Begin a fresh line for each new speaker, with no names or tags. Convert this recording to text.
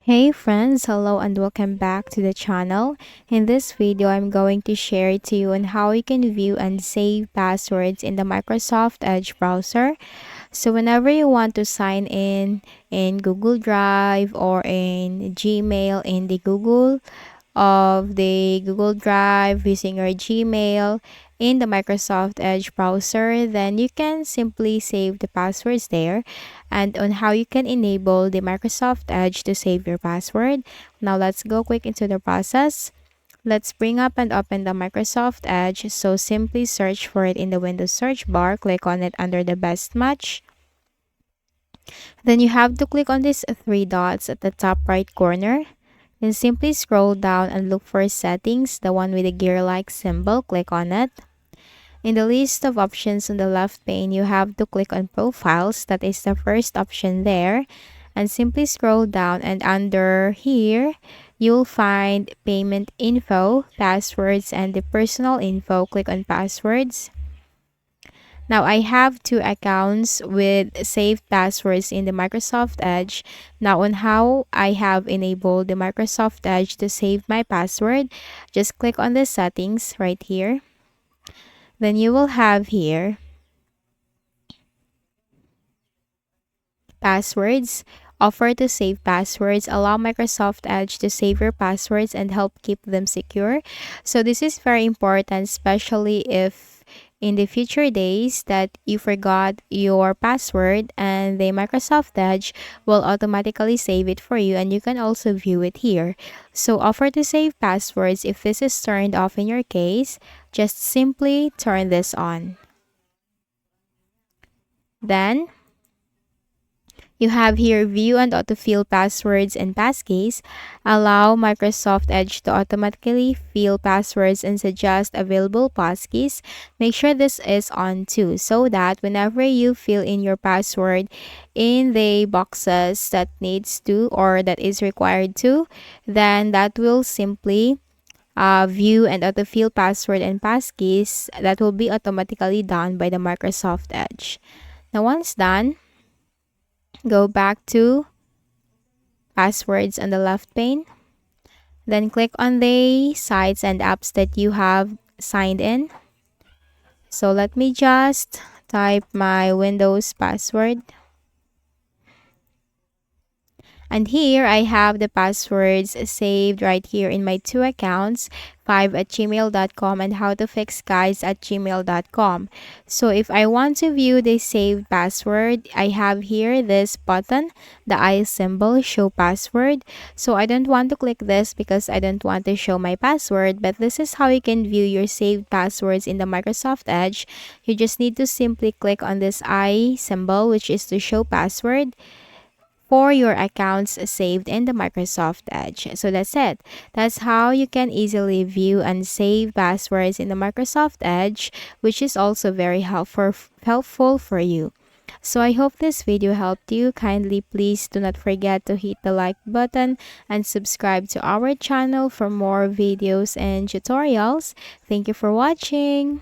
Hey friends, hello and welcome back to the channel. In this video, I'm going to share to you on how you can view and save passwords in the Microsoft Edge browser. So whenever you want to sign in Google Drive or in Gmail in the Google Drive using your Gmail in the Microsoft Edge browser, then you can simply save the passwords there. And on how you can enable the Microsoft Edge to save your password. Now let's go quick into the process. Let's bring up and open the Microsoft Edge. So simply search for it in the Windows search bar. Click on it under the best match. Then you have to click on these three dots at the top right corner. Then simply scroll down and look for settings, the one with the gear-like symbol. Click on it. In the list of options on the left pane, you have to click on Profiles. That is the first option there. And simply scroll down, and under here, you'll find Payment Info, Passwords, and the Personal Info. Click on Passwords. Now, I have two accounts with saved passwords in the Microsoft Edge. Now, on how I have enabled the Microsoft Edge to save my password, just click on the settings right here. Then you will have here passwords, offer to save passwords, allow Microsoft Edge to save your passwords and help keep them secure. So this is very important, especially if in the future days that you forgot your password, and the Microsoft Edge will automatically save it for you, and you can also view it here. So offer to save passwords, if this is turned off in your case, just simply turn this on. Then you have here View and Autofill Passwords and Passkeys. Allow Microsoft Edge to automatically fill passwords and suggest available passkeys. Make sure this is on too, so that whenever you fill in your password in the boxes that needs to or that is required to, then that will simply view and autofill password and passkeys. That will be automatically done by the Microsoft Edge. Now once done, go back to passwords on the left pane. Then click on the sites and apps that you have signed in. So let me just type my Windows password. And here I have the passwords saved right here in my two accounts, 5@gmail.com and howtofixguys@gmail.com. So if I want to view the saved password, I have here this button, the eye symbol, show password. So I don't want to click this because I don't want to show my password, but this is how you can view your saved passwords in the Microsoft Edge. You just need to simply click on this eye symbol, which is to show password for your accounts saved in the Microsoft Edge. So that's it. That's how you can easily view and save passwords in the Microsoft Edge, which is also very helpful for you. So I hope this video helped you. Kindly please do not forget to hit the like button and subscribe to our channel for more videos and tutorials. Thank you for watching.